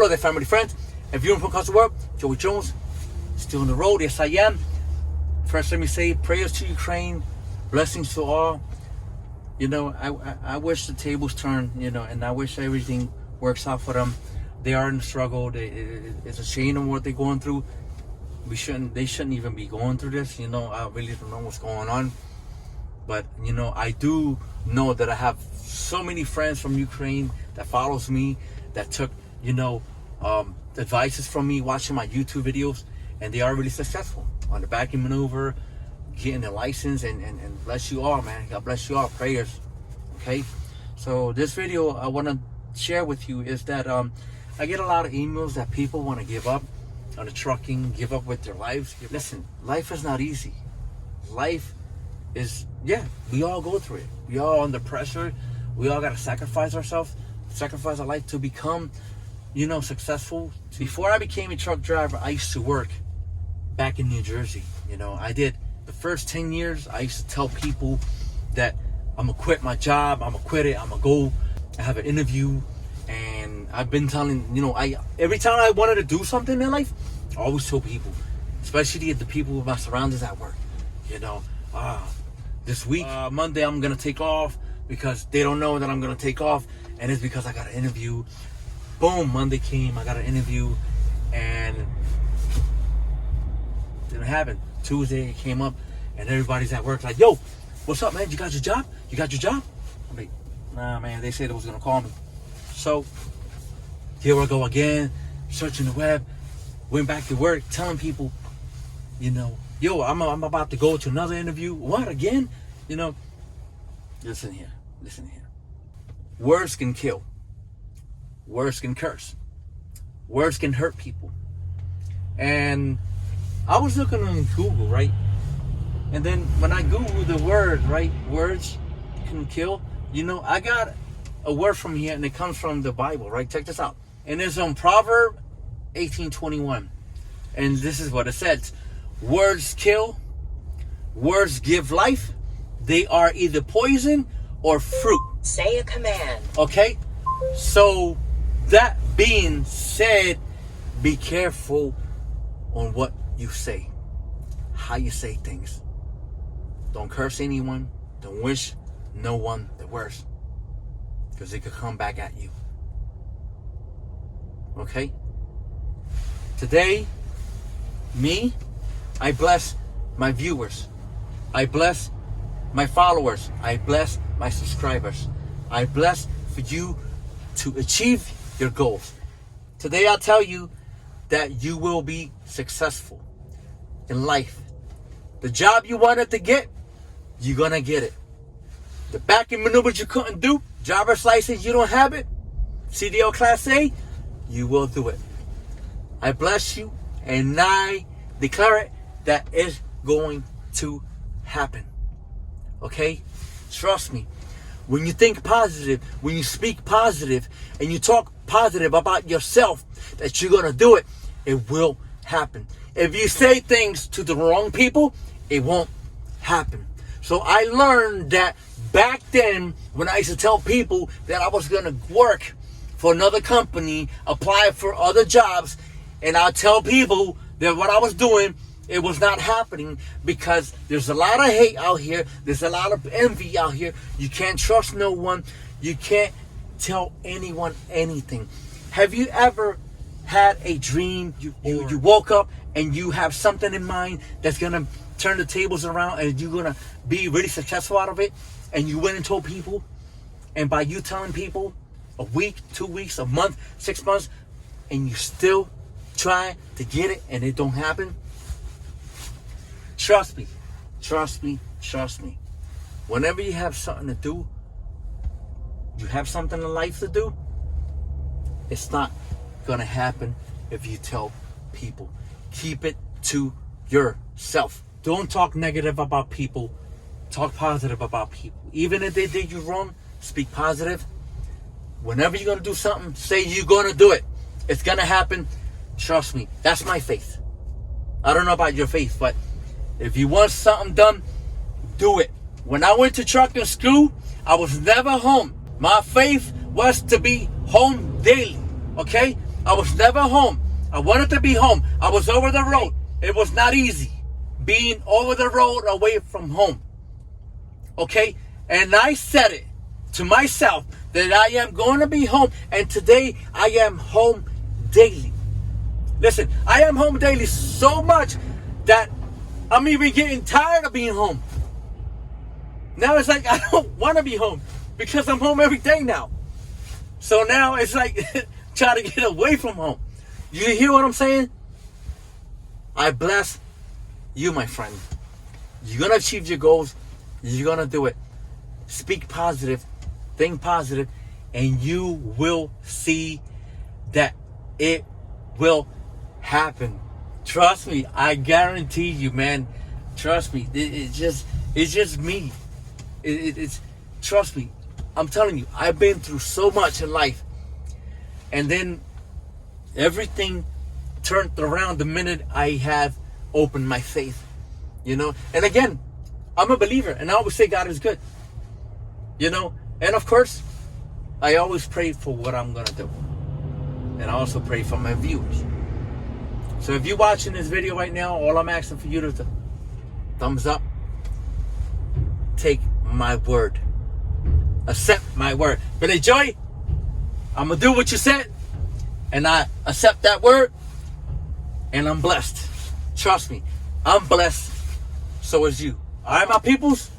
Hello there, family, friends. If you're from across the world, Joey Jones, still on the road. Yes, I am. First, let me say prayers to Ukraine, blessings to all. You know, I wish the tables turn, you know, and I wish everything works out for them. They are in struggle. It's a shame of what they're going through. They shouldn't even be going through this. You know, I really don't know what's going on. But, you know, I do know that I have so many friends from Ukraine that follows me, that took, you know, advices from me watching my YouTube videos, and they are really successful on the backing maneuver, getting a license, and bless you all, man. God bless you all. Prayers. Okay? So this video I want to share with you is that I get a lot of emails that people want to give up on the trucking, give up with their lives. Listen, life is not easy. Life is, we all go through it. We all under pressure. We all got to sacrifice ourselves, sacrifice our life to become, you know, successful. Before I became a truck driver, I used to work back in New Jersey. You know, I did the first 10 years. I used to tell people that I'm going to quit my job. I'm going to quit it. I'm going to go have an interview. And I've been telling, you know, every time I wanted to do something in life, I always tell people, especially the people with my surroundings at work, you know, this week, Monday, I'm going to take off because they don't know that I'm going to take off. And it's because I got an interview. Boom, Monday came, I got an interview, and didn't happen. Tuesday it came up, and everybody's at work like, yo, what's up, man? You got your job? You got your job? I'm like, nah, man, they said they was going to call me. So here I go again, searching the web, went back to work, telling people, you know, yo, I'm about to go to another interview. What, again? You know, listen here. Words can kill. Words can curse. Words can hurt people. And I was looking on Google, right? And then when I Googled the word, right, words can kill, you know, I got a word from here, and it comes from the Bible, right? Check this out. And it's on Proverbs 18:21. And this is what it says. Words kill. Words give life. They are either poison or fruit. Say a command. Okay? So, that being said, be careful on what you say, how you say things. Don't curse anyone. Don't wish no one the worst, because it could come back at you. Okay? Today, I bless my viewers. I bless my followers. I bless my subscribers. I bless for you to achieve your goals. Today I'll tell you that you will be successful in life. The job you wanted to get, you're gonna get it. The backing maneuvers you couldn't do, driver's license, you don't have it, CDL Class A, you will do it. I bless you, and I declare it that it's going to happen. Okay? Trust me. When you think positive, when you speak positive, and you talk positive about yourself, that you're going to do it, it will happen. If you say things to the wrong people, it won't happen. So I learned that back then, when I used to tell people that I was going to work for another company, apply for other jobs, and I'll tell people that what I was doing, it was not happening, because there's a lot of hate out here. There's a lot of envy out here. You can't trust no one. You can't tell anyone anything. Have you ever had a dream? You woke up and you have something in mind that's going to turn the tables around, and you're going to be really successful out of it, and you went and told people, and by you telling people, a week, 2 weeks, a month, 6 months, and you still try to get it and it don't happen? Trust me. Whenever you have something to do, you have something in life to do, it's not going to happen if you tell people. Keep it to yourself. Don't talk negative about people. Talk positive about people. Even if they did you wrong, speak positive. Whenever you're going to do something, say you're going to do it. It's going to happen. Trust me. That's my faith. I don't know about your faith, but if you want something done, do it. When I went to trucking school, I was never home. My faith was to be home daily, okay? I was never home. I wanted to be home. I was over the road. It was not easy being over the road away from home. Okay? And I said it to myself that I am going to be home. And today I am home daily. Listen, I am home daily so much that I'm even getting tired of being home. Now it's like I don't want to be home because I'm home every day now. So now it's like trying to get away from home. You hear what I'm saying? I bless you, my friend. You're going to achieve your goals. You're going to do it. Speak positive. Think positive. And you will see that it will happen. Trust me. I guarantee you, man. Trust me. It's just me. It's trust me. I'm telling you, I've been through so much in life. And then everything turned around the minute I have opened my faith. You know? And again, I'm a believer. And I always say God is good. You know? And of course, I always pray for what I'm going to do. And I also pray for my viewers. So if you're watching this video right now, all I'm asking for you to do, thumbs up. Take my word. Accept my word. Billy Joy, I'm going to do what you said. And I accept that word. And I'm blessed. Trust me. I'm blessed. So is you. All right, my peoples.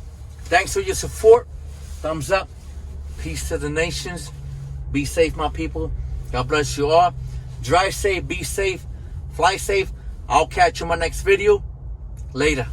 Thanks for your support. Thumbs up. Peace to the nations. Be safe, my people. God bless you all. Drive safe. Be safe. Fly safe. I'll catch you in my next video. Later.